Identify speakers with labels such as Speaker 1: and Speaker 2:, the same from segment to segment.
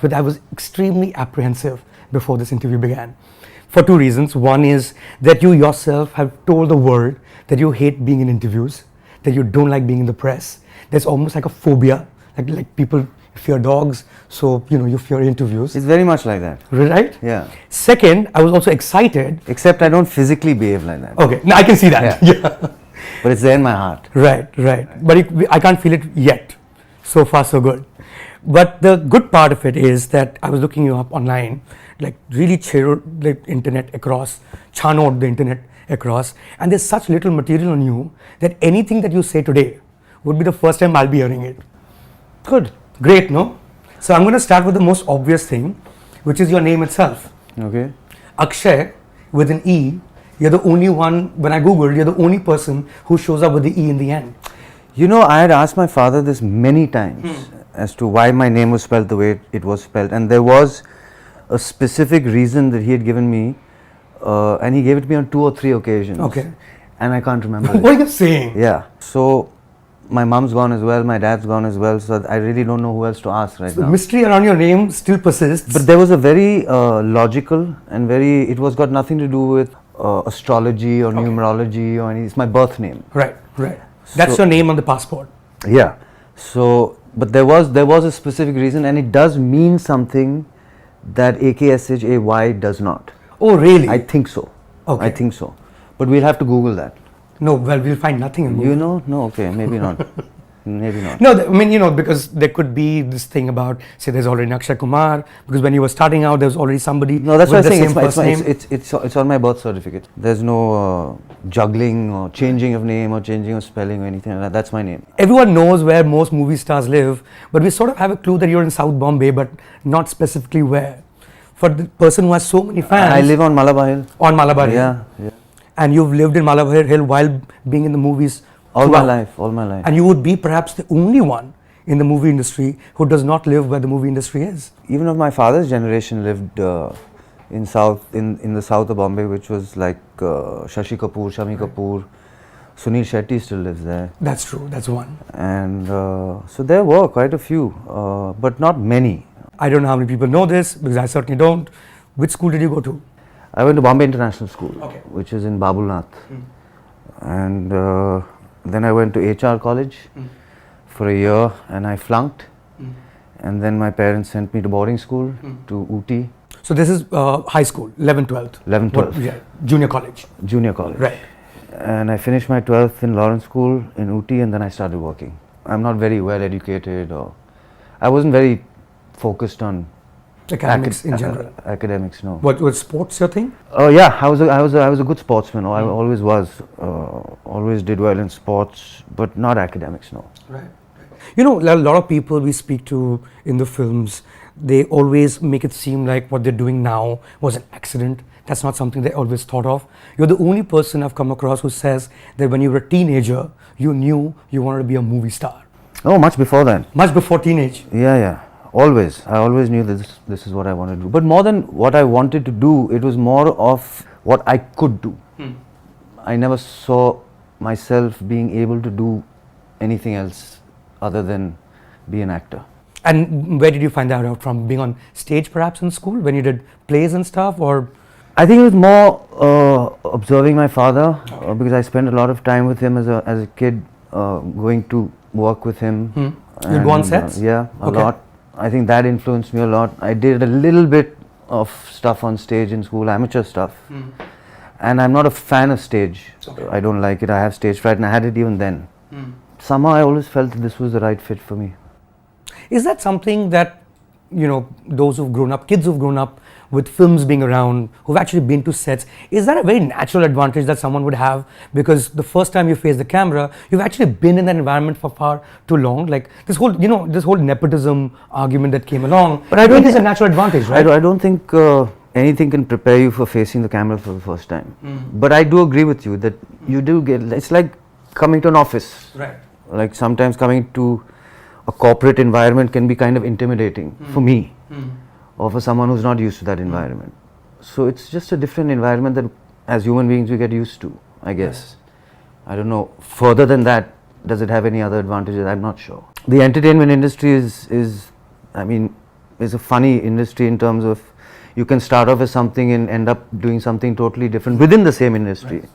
Speaker 1: But I was extremely apprehensive before this interview began for two reasons. One is that you yourself have told the world that you hate being in interviews, that you don't like being in the press. There's almost like a phobia, like people fear dogs, so you fear interviews.
Speaker 2: It's very much like that.
Speaker 1: Right?
Speaker 2: Yeah.
Speaker 1: Second, I was also excited.
Speaker 2: Except I don't physically behave like that.
Speaker 1: Okay, now I can see that. Yeah.
Speaker 2: But it's there in my heart.
Speaker 1: Right. But I can't feel it yet. So far, so good. But the good part of it is that I was looking you up online, like really channeled the internet across, the internet across, and there's such little material on you that anything that you say today would be the first time I'll be hearing it.
Speaker 2: Good.
Speaker 1: Great, no? So I'm going to start with the most obvious thing, which is your name itself.
Speaker 2: Okay.
Speaker 1: Akshay with an E. You're the only one, when I Googled, you're the only person who shows up with the E in the end.
Speaker 2: I had asked my father this many times as to why my name was spelled the way it was spelled, and there was a specific reason that he had given me, and he gave it to me on 2 or 3 occasions.
Speaker 1: Okay.
Speaker 2: And I can't remember.
Speaker 1: What are you saying?
Speaker 2: Yeah. So my mom's gone as well, my dad's gone as well, so I really don't know who else to ask right now.
Speaker 1: The mystery around your name still persists.
Speaker 2: But there was a very logical and it was got nothing to do with astrology or numerology or anything. It's my birth name.
Speaker 1: Right. That's your name on the passport.
Speaker 2: Yeah. So, but there was a specific reason, and it does mean something that AKSHAY does not.
Speaker 1: Oh, really?
Speaker 2: I think so.
Speaker 1: Okay.
Speaker 2: I think so. But we'll have to Google that.
Speaker 1: No, well, we'll find nothing in Google.
Speaker 2: No, okay, maybe not. Maybe not.
Speaker 1: No, because there could be this thing about, say, there's already Akshaye Kumar, because when you were starting out, there was already somebody.
Speaker 2: No, that's
Speaker 1: with
Speaker 2: what I'm
Speaker 1: the
Speaker 2: saying.
Speaker 1: same first name.
Speaker 2: It's on my birth certificate. There's no juggling or changing of name or changing of spelling or anything like that. That's my name.
Speaker 1: Everyone knows where most movie stars live, but we sort of have a clue that you're in South Bombay, but not specifically where. For the person who has so many fans.
Speaker 2: I live on Malabar Hill.
Speaker 1: On Malabar Hill.
Speaker 2: Yeah.
Speaker 1: And you've lived in Malabar Hill while being in the movies.
Speaker 2: All my life.
Speaker 1: And you would be perhaps the only one in the movie industry who does not live where the movie industry is.
Speaker 2: Even of my father's generation lived in the south of Bombay, which was like Shashi Kapoor, Shami Kapoor, Sunil Shetty still lives there.
Speaker 1: That's true, that's one.
Speaker 2: And so there were quite a few, but not many.
Speaker 1: I don't know how many people know this, because I certainly don't. Which school did you go to?
Speaker 2: I went to Bombay International School,
Speaker 1: Okay.
Speaker 2: which is in Babulnath. And then I went to HR college for a year, and I flunked. And then my parents sent me to boarding school to Ooty.
Speaker 1: So this is high school, 11th, 12th?
Speaker 2: 11th, 12th.
Speaker 1: Yeah, junior college.
Speaker 2: Junior college.
Speaker 1: Right.
Speaker 2: And I finished my 12th in Lawrence School in Ooty, and then I started working. I'm not very well educated, or I wasn't very focused on
Speaker 1: Academics in general.
Speaker 2: Academics, no.
Speaker 1: What was sports your thing?
Speaker 2: Yeah, I was a good sportsman. I always was. Always did well in sports, but not academics, no.
Speaker 1: Right. A lot of people we speak to in the films, they always make it seem like what they're doing now was an accident. That's not something they always thought of. You're the only person I've come across who says that when you were a teenager, you knew you wanted to be a movie star.
Speaker 2: Oh, much before then.
Speaker 1: Much before teenage.
Speaker 2: Yeah. Always. I always knew that this is what I wanted to do. But more than what I wanted to do, it was more of what I could do. I never saw myself being able to do anything else other than be an actor.
Speaker 1: And where did you find that out from? Being on stage perhaps in school when you did plays and stuff, or?
Speaker 2: I think it was more observing my father, because I spent a lot of time with him as a kid, going to work with him.
Speaker 1: You'd go on sets?
Speaker 2: Yeah, a lot. I think that influenced me a lot. I did a little bit of stuff on stage in school, amateur stuff. And I'm not a fan of stage.
Speaker 1: Okay.
Speaker 2: I don't like it. I have stage fright, and I had it even then. Somehow I always felt that this was the right fit for me.
Speaker 1: Is that something that, those who've grown up, kids who've grown up with films being around, who've actually been to sets, is that a very natural advantage that someone would have? Because the first time you face the camera, you've actually been in that environment for far too long. Like this whole, this whole nepotism argument that came along. But I don't think it's a natural advantage, right?
Speaker 2: I don't think anything can prepare you for facing the camera for the first time. But I do agree with you that you do get, it's like coming to an office.
Speaker 1: Right.
Speaker 2: Like sometimes coming to a corporate environment can be kind of intimidating for me. Or for someone who's not used to that environment. So it's just a different environment that as human beings we get used to, I guess. I don't know, further than that, does it have any other advantages? I'm not sure. The entertainment industry is I mean, is a funny industry in terms of you can start off as something and end up doing something totally different within the same industry.
Speaker 1: Right.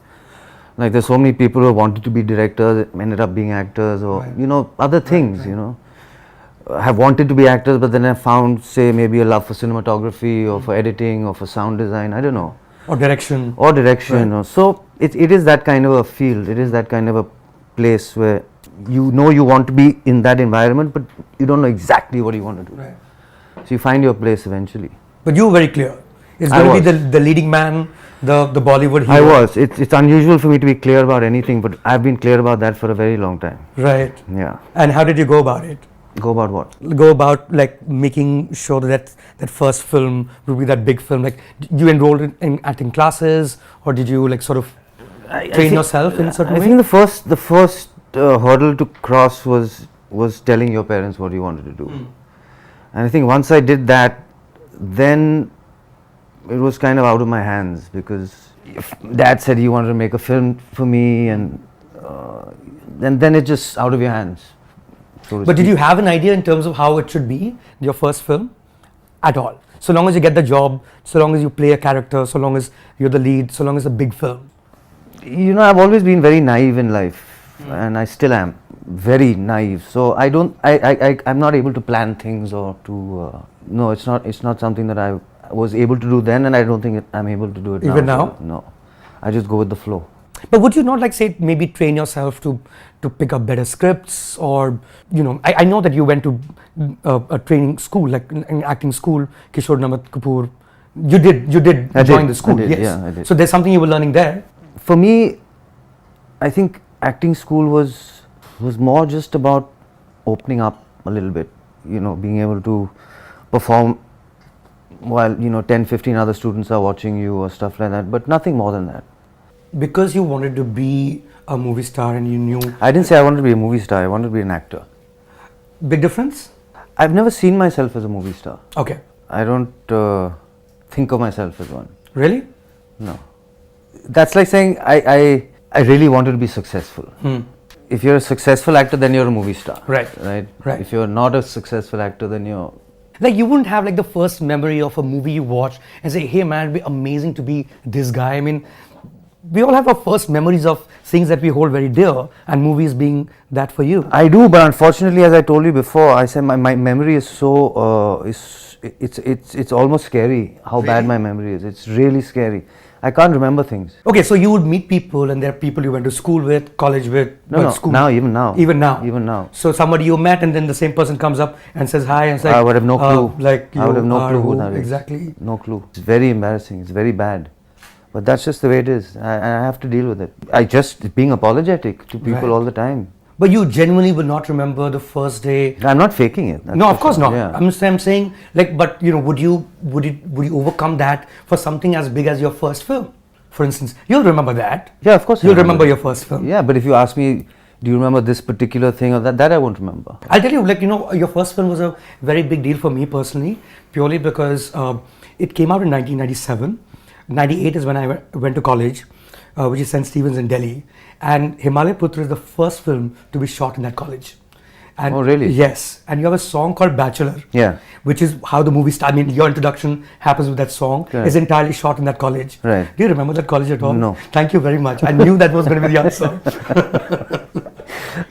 Speaker 2: Like there's so many people who wanted to be directors, ended up being actors, or
Speaker 1: Right.
Speaker 2: you know, other things.
Speaker 1: Right.
Speaker 2: You know, have wanted to be actors, but then have found, say, maybe a love for cinematography or for editing or for sound design. I don't know.
Speaker 1: Or direction.
Speaker 2: Or direction.
Speaker 1: Right.
Speaker 2: Or so it is that kind of a field. It is that kind of a place where you know you want to be in that environment, but you don't know exactly what you want to do.
Speaker 1: Right.
Speaker 2: So you find your place eventually.
Speaker 1: But you were very clear. It's
Speaker 2: I
Speaker 1: going to be
Speaker 2: was.
Speaker 1: the leading man, the Bollywood hero.
Speaker 2: I was. It's unusual for me to be clear about anything, but I've been clear about that for a very long time.
Speaker 1: Right.
Speaker 2: Yeah.
Speaker 1: And how did you go about it?
Speaker 2: Go about what?
Speaker 1: Go about like making sure that that first film would be that big film. Like you enrolled in acting classes, or did you like sort of
Speaker 2: I
Speaker 1: train
Speaker 2: think-
Speaker 1: yourself in a certain
Speaker 2: I
Speaker 1: way?
Speaker 2: think the first hurdle to cross was telling your parents what you wanted to do. And I think once I did that, then it was kind of out of my hands, because if Dad said he wanted to make a film for me, and then it's just out of your hands. So to
Speaker 1: But did
Speaker 2: speak.
Speaker 1: you have an idea in terms of how it should be, your first film? At all? So long as you get the job, so long as you play a character, so long as you're the lead, so long as it's a big film.
Speaker 2: You know, I've always been very naive in life, and I still am very naive. So I'm not able to plan things or to. No, it's not something that I was able to do then, and I don't think I'm able to do it
Speaker 1: Even
Speaker 2: now.
Speaker 1: now?
Speaker 2: No, I just go with the flow.
Speaker 1: But would you not like say maybe train yourself to pick up better scripts, or you know, I know that you went to a training school, like an acting school, Kishore Namat Kapoor. You did
Speaker 2: I
Speaker 1: join
Speaker 2: did,
Speaker 1: the school,
Speaker 2: I did,
Speaker 1: yes.
Speaker 2: yeah, I did.
Speaker 1: So there's something you were learning there.
Speaker 2: For me, I think acting school was more just about opening up a little bit. You know, being able to perform while 10, 15 other students are watching you or stuff like that, but nothing more than that.
Speaker 1: Because you wanted to be a movie star and you knew.
Speaker 2: I didn't say I wanted to be a movie star. I wanted to be an actor.
Speaker 1: Big difference?
Speaker 2: I've never seen myself as a movie star.
Speaker 1: Okay.
Speaker 2: I don't think of myself as one.
Speaker 1: Really?
Speaker 2: No. That's like saying I really wanted to be successful. If you're a successful actor, then you're a movie star.
Speaker 1: Right.
Speaker 2: Right.
Speaker 1: Right.
Speaker 2: If you're not a successful actor, then you're.
Speaker 1: Like you wouldn't have like the first memory of a movie you watch and say, hey man, it'd be amazing to be this guy. I mean, we all have our first memories of things that we hold very dear, and movies being that for you.
Speaker 2: I do, but unfortunately, as I told you before, I said my memory is so it's almost scary how bad
Speaker 1: Really?
Speaker 2: my memory is. It's really scary. I can't remember things.
Speaker 1: Okay, so you would meet people and there are people you went to school with, college with,
Speaker 2: No,
Speaker 1: school.
Speaker 2: now, even now.
Speaker 1: Even now.
Speaker 2: Even now.
Speaker 1: So somebody you met and then the same person comes up and says hi and says,
Speaker 2: I would have no clue.
Speaker 1: Like
Speaker 2: I would have
Speaker 1: you
Speaker 2: no
Speaker 1: are
Speaker 2: clue who
Speaker 1: who
Speaker 2: that is.
Speaker 1: exactly.
Speaker 2: No clue. It's very embarrassing. It's very bad. But that's just the way it is. I have to deal with it. I just being apologetic to people
Speaker 1: Right.
Speaker 2: all the time.
Speaker 1: But you genuinely would not remember the first day.
Speaker 2: I'm not faking it. that's
Speaker 1: No,
Speaker 2: for
Speaker 1: of course
Speaker 2: sure.
Speaker 1: not.
Speaker 2: Yeah.
Speaker 1: I'm saying like, but you know, would you overcome that for something as big as your first film? For instance, you'll remember that.
Speaker 2: Yeah, of course. I
Speaker 1: You'll remember
Speaker 2: it.
Speaker 1: your first film.
Speaker 2: Yeah, but if you ask me, do you remember this particular thing or that I won't remember.
Speaker 1: I'll tell you, like, you know, your first film was a very big deal for me personally, purely because it came out in 1997. 98 is when I went to college, which is St. Stephen's in Delhi. And Himalaya Putra is the first film to be shot in that college. And
Speaker 2: Oh, really?
Speaker 1: Yes. And you have a song called Bachelor.
Speaker 2: Yeah.
Speaker 1: Which is how the movie starts. I mean, your introduction happens with that song.
Speaker 2: Correct.
Speaker 1: It's entirely shot in that college.
Speaker 2: Right.
Speaker 1: Do you remember that college at all?
Speaker 2: No.
Speaker 1: Thank you very much. I knew that was going to be the answer.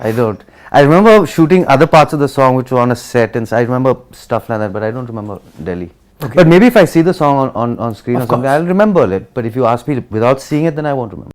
Speaker 2: I don't. I remember shooting other parts of the song which were on a set, and so I remember stuff like that, but I don't remember Delhi.
Speaker 1: Okay.
Speaker 2: But maybe if I see the song on screen
Speaker 1: Of
Speaker 2: or something,
Speaker 1: course.
Speaker 2: I'll remember it. But if you ask me without seeing it, then I won't remember.